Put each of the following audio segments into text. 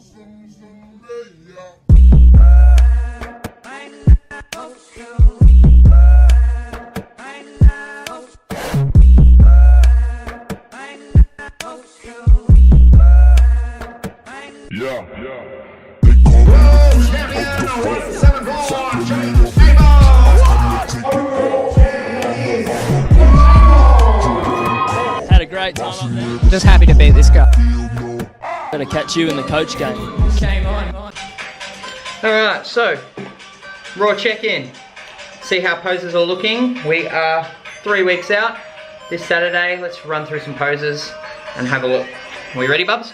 Had a great time. Just happy to beat this guy. Gonna catch you in the coach game. Game on. Alright, so raw check-in. See how poses are looking. We are 3 weeks out. This Saturday, let's run through some poses and have a look. Are we ready, Bubs?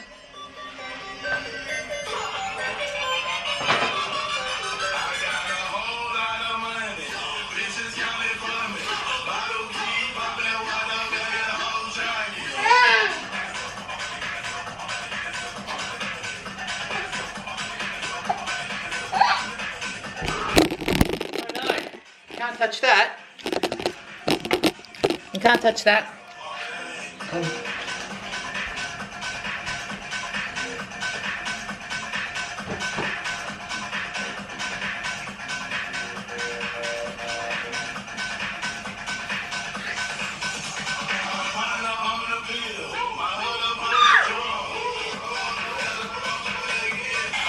Can't touch that. You can't touch that.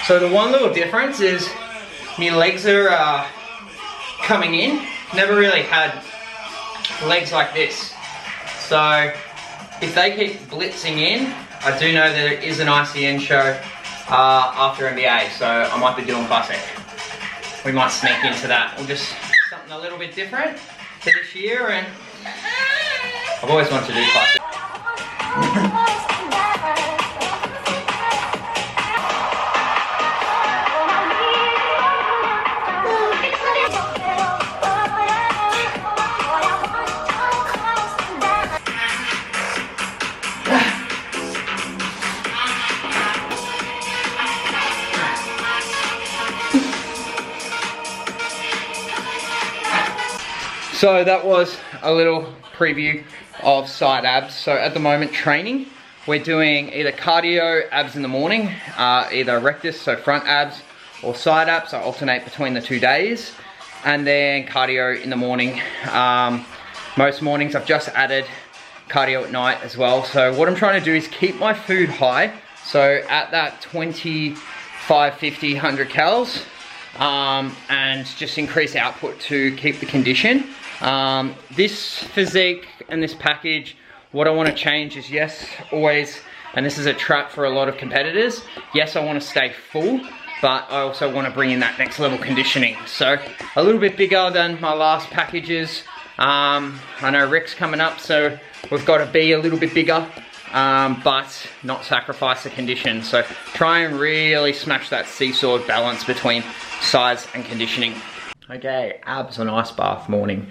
So the one little difference is my legs are coming in. Never really had legs like this. So if they keep blitzing in, I do know there is an ICN show after NBA, so I might be doing classic. We might sneak into that. We'll just something a little bit different for this year, and I've always wanted to do classic. So that was a little preview of side abs. So at the moment training, we're doing either cardio abs in the morning, either rectus, so front abs, or side abs. I alternate between the 2 days. And then cardio in the morning. Most mornings I've just added cardio at night as well. So what I'm trying to do is keep my food high. So at that 25, 50, 100 calories. And just increase output to keep the condition. This physique and this package, what I want to change is, yes, always, and this is a trap for a lot of competitors, yes, I want to stay full, but I also want to bring in that next level conditioning. So a little bit bigger than my last packages. I know Rick's coming up, so we've got to be a little bit bigger, but not sacrifice the condition. So try and really smash that seesaw balance between size and conditioning. Okay, abs on ice bath morning.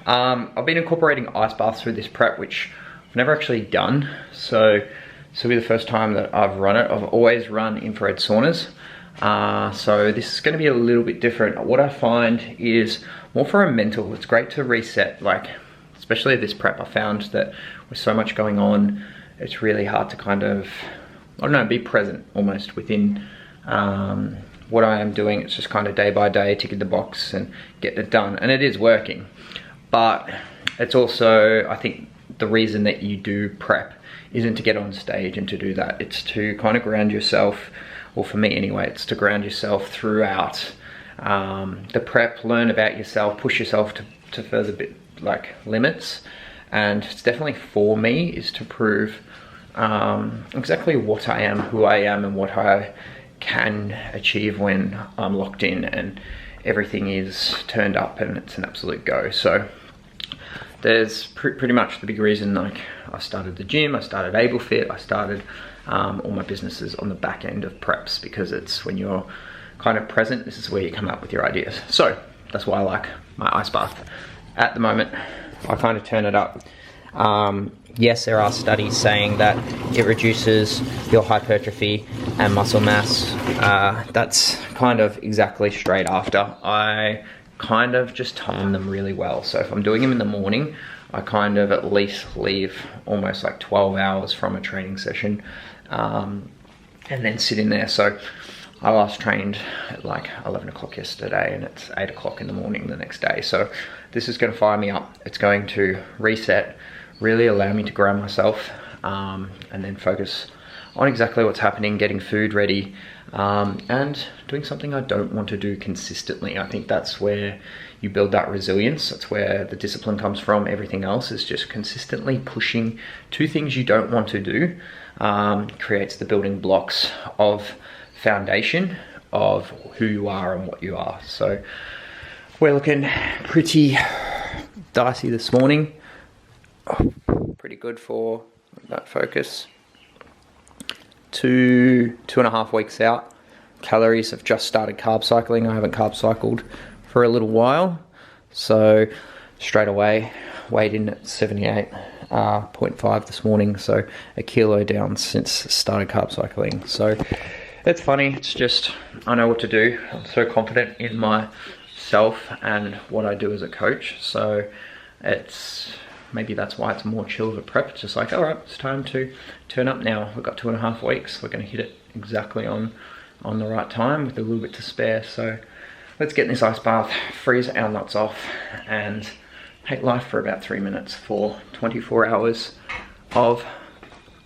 I've been incorporating ice baths through this prep, which I've never actually done. So this will be the first time that I've run it. I've always run infrared saunas. So this is gonna be a little bit different. What I find is more for a mental, it's great to reset, like, especially this prep. I found that with so much going on, it's really hard to kind of, I don't know, be present almost within what I am doing. It's just kind of day by day, ticking the box and getting it done. And it is working. But it's also, I think, the reason that you do prep isn't to get on stage and to do that. It's to kind of ground yourself, or for me anyway, it's to ground yourself throughout the prep, learn about yourself, push yourself to further bit like limits. And it's definitely for me is to prove exactly what I am, who I am, and what I can achieve when I'm locked in and everything is turned up and it's an absolute go. So there's pretty much the big reason, like, I started the gym, I started AbleFit, I started all my businesses on the back end of preps, because it's when you're kind of present, this is where you come up with your ideas. So that's why I like my ice bath. At the moment, I kind of turn it up. Yes, there are studies saying that it reduces your hypertrophy and muscle mass. That's kind of exactly straight after. I kind of just time them really well. So if I'm doing them in the morning, I kind of at least leave almost like 12 hours from a training session and then sit in there. So I last trained at like 11 o'clock yesterday, and it's 8 o'clock in the morning the next day. So this is going to fire me up. It's going to reset, really allow me to ground myself, and then focus on exactly what's happening, getting food ready, and doing something I don't want to do consistently. I think that's where you build that resilience. That's where the discipline comes from. Everything else is just consistently pushing to things you don't want to do. Creates the building blocks of foundation of who you are and what you are. So we're looking pretty dicey this morning. Pretty good for that focus. 2.5 weeks out. Calories have just started carb cycling. I haven't carb cycled for a little while. So straight away, weighed in at 78.5 this morning. So a kilo down since started carb cycling. So it's funny. It's just, I know what to do. I'm so confident in myself and what I do as a coach. So it's, maybe that's why it's more chill of a prep. It's just like, all right, it's time to turn up now. We've got 2.5 weeks. We're going to hit it exactly on the right time with a little bit to spare. So let's get in this ice bath, freeze our nuts off, and hate life for about 3 minutes for 24 hours of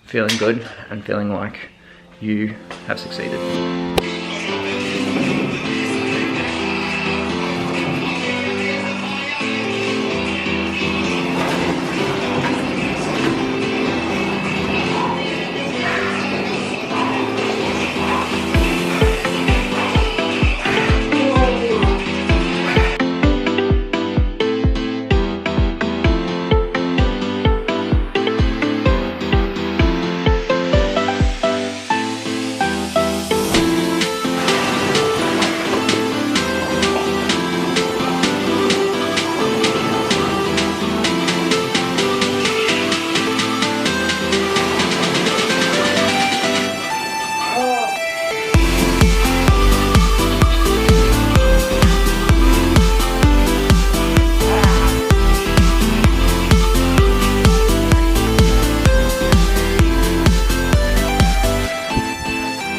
feeling good and feeling like you have succeeded.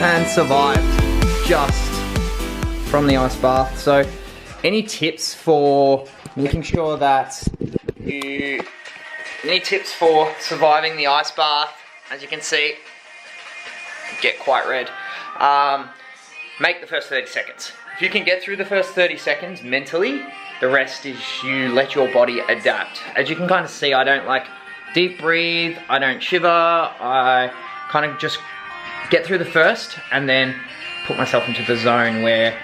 And survived just from the ice bath. So any tips for making sure that any tips for surviving the ice bath? As you can see, get quite red. Make the first 30 seconds. If you can get through the first 30 seconds mentally, the rest is you let your body adapt. As you can kind of see, I don't like deep breathe, I don't shiver, I kind of just get through the first and then put myself into the zone where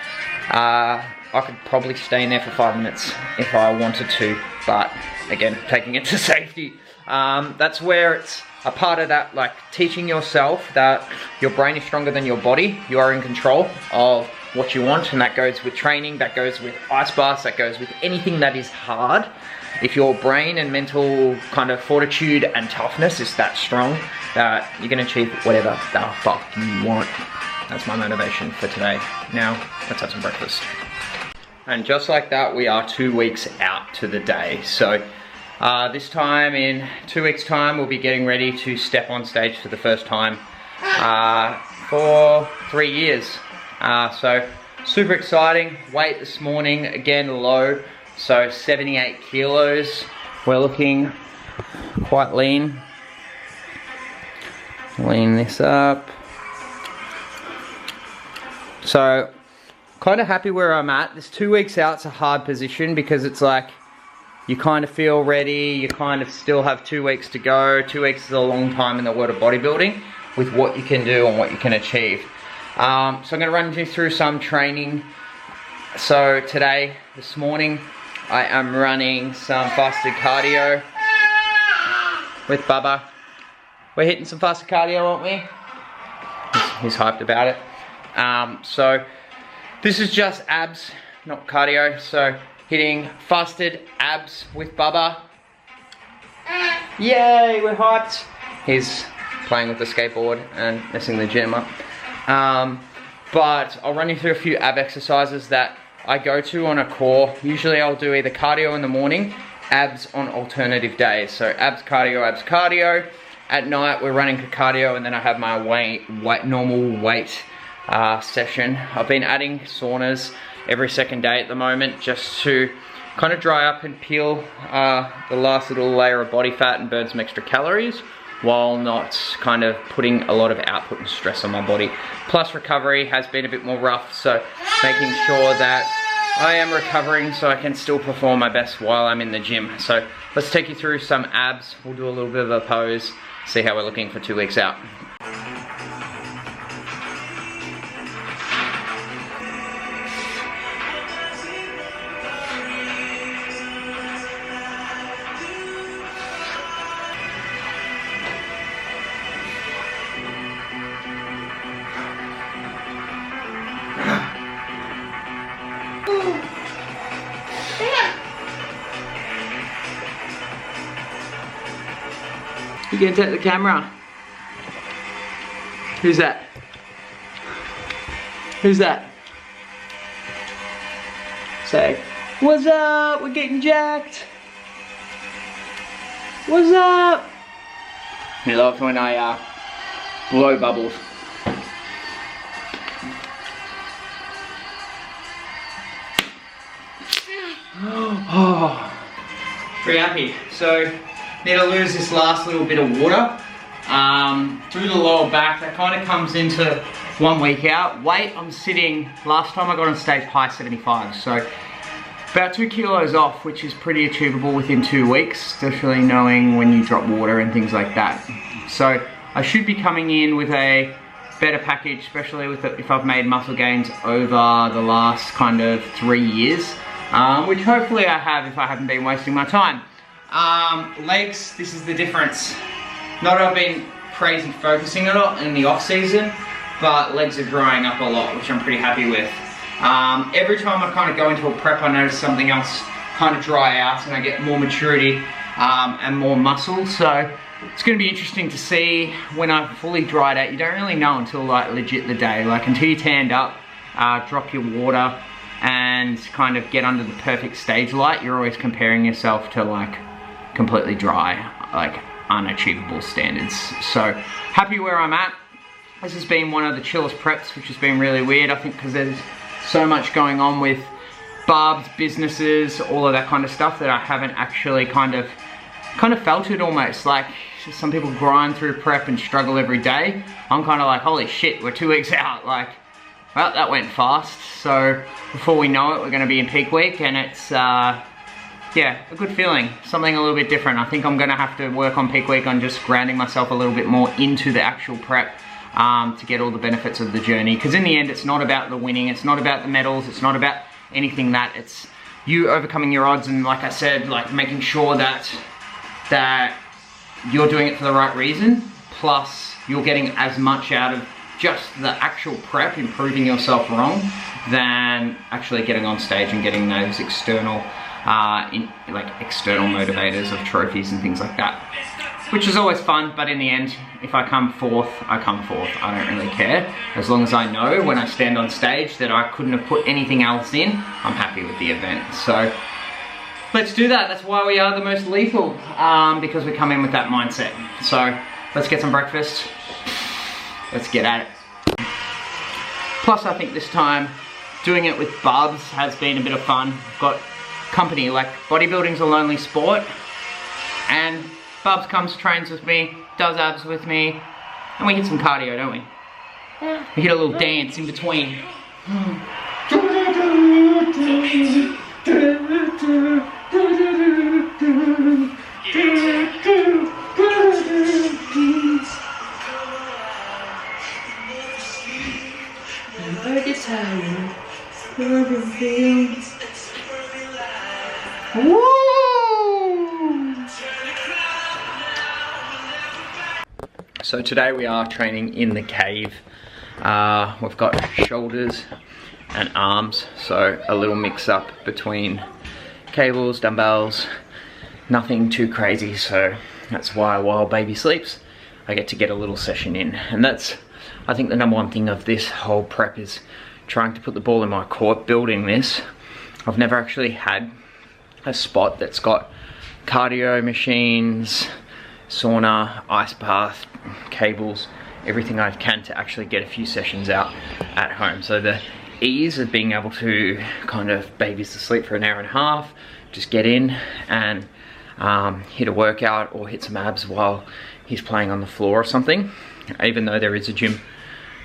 I could probably stay in there for 5 minutes if I wanted to, but again, taking it to safety. That's where it's a part of that, like teaching yourself that your brain is stronger than your body. You are in control of what you want, and that goes with training, that goes with ice baths, that goes with anything that is hard. If your brain and mental kind of fortitude and toughness is that strong, that you're gonna achieve whatever the fuck you want. That's my motivation for today. Now, let's have some breakfast. And just like that, we are 2 weeks out to the day. So this time, in 2 weeks time, we'll be getting ready to step on stage for the first time for 3 years. So super exciting. Weight this morning, again low, so 78 kilos. We're looking quite lean. Lean this up. So kind of happy where I'm at. This 2 weeks out, it's a hard position because it's like you kind of feel ready, you kind of still have 2 weeks to go. 2 weeks is a long time in the world of bodybuilding with what you can do and what you can achieve. So I'm going to run you through some training. So today, this morning, I am running some fasted cardio with Bubba. We're hitting some fasted cardio, aren't we? He's hyped about it. So this is just abs, not cardio. So hitting fasted abs with Bubba. Yay, we're hyped. He's playing with the skateboard and messing the gym up. But I'll run you through a few ab exercises that I go to on a core. Usually I'll do either cardio in the morning, abs on alternative days. So abs, cardio, at night we're running cardio, and then I have my normal weight session. I've been adding saunas every second day at the moment, just to kind of dry up and peel the last little layer of body fat and burn some extra calories, while not kind of putting a lot of output and stress on my body. Plus recovery has been a bit more rough, so making sure that I am recovering so I can still perform my best while I'm in the gym. So let's take you through some abs. We'll do a little bit of a pose, see how we're looking for 2 weeks out. You gonna take the camera? Who's that? Who's that? Say, what's up? We're getting jacked. What's up? You love when I blow bubbles. Oh, pretty happy. So, need to lose this last little bit of water through the lower back. That kind of comes into 1 week out. Weight, I'm sitting, last time I got on stage, high 75. So about 2 kilos off, which is pretty achievable within 2 weeks, especially knowing when you drop water and things like that. So I should be coming in with a better package, especially with if I've made muscle gains over the last kind of 3 years, which hopefully I have if I haven't been wasting my time. Legs, this is the difference. Not that I've been crazy focusing on it in the off season, but legs are drying up a lot, which I'm pretty happy with. Every time I kind of go into a prep, I notice something else kind of dry out, and I get more maturity and more muscle. So it's going to be interesting to see when I've fully dried out. You don't really know until like legit the day, like until you tanned up, drop your water, and kind of get under the perfect stage light. You're always comparing yourself to like completely dry, like unachievable standards. So happy where I'm at. This has been one of the chillest preps, which has been really weird, I think, because there's so much going on with Barb's businesses, all of that kind of stuff, that I haven't actually kind of felt it almost. Like some people grind through prep and struggle every day. I'm kind of like, holy shit, we're 2 weeks out. Like, well, that went fast. So before we know it, we're going to be in peak week, and it's yeah, a good feeling, something a little bit different. I think I'm gonna have to work on peak week on just grounding myself a little bit more into the actual prep to get all the benefits of the journey. Because in the end, it's not about the winning, it's not about the medals, it's not about anything that, it's you overcoming your odds, and like I said, like making sure that you're doing it for the right reason, plus you're getting as much out of just the actual prep, improving yourself wrong, than actually getting on stage and getting those external external motivators of trophies and things like that, which is always fun. But in the end, if I come fourth, I come fourth. I don't really care, as long as I know when I stand on stage that I couldn't have put anything else in. I'm happy with the event. So let's do that. That's why we are the most lethal, because we come in with that mindset. So let's get some breakfast, let's get at it. Plus I think this time doing it with Bubs has been a bit of fun. I've got company, like bodybuilding's a lonely sport, and Bubs comes, trains with me, does abs with me, and we hit some cardio, don't we? Yeah. We hit a little dance in between. Woo! So today we are training in the cave. We've got shoulders and arms, so a little mix up between cables, dumbbells, nothing too crazy. So that's why while baby sleeps, I get to get a little session in. And that's, I think, the number one thing of this whole prep is trying to put the ball in my court. Building this, I've never actually had a spot that's got cardio machines, sauna, ice bath, cables, everything I can to actually get a few sessions out at home. So the ease of being able to kind of babies to sleep for an hour and a half, just get in and hit a workout or hit some abs while he's playing on the floor or something. Even though there is a gym,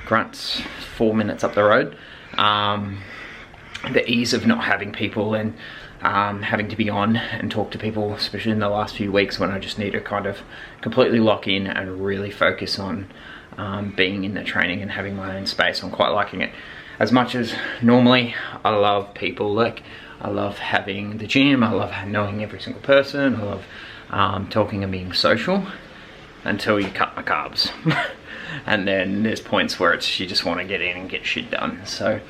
Grunt's 4 minutes up the road. The ease of not having people and having to be on and talk to people, especially in the last few weeks when I just need to kind of completely lock in and really focus on being in the training and having my own space. I'm quite liking it. As much as normally I love people, like I love having the gym, I love knowing every single person, I love talking and being social, until you cut my carbs. And then there's points where it's you just want to get in and get shit done. So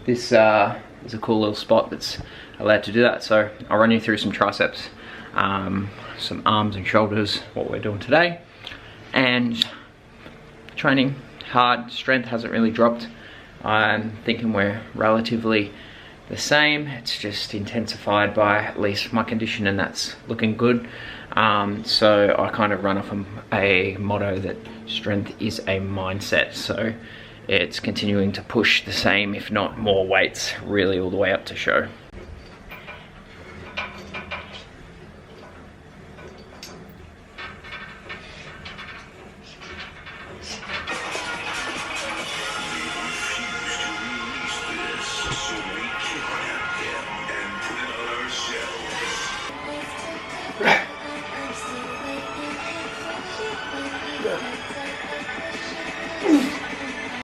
this is a cool little spot that's allowed to do that. So I'll run you through some triceps, some arms and shoulders, what we're doing today, and training hard. Strength hasn't really dropped. I'm thinking we're relatively the same. It's just intensified by at least my condition, and that's looking good. So I kind of run off a motto that strength is a mindset. So it's continuing to push the same, if not more weights, really all the way up to show.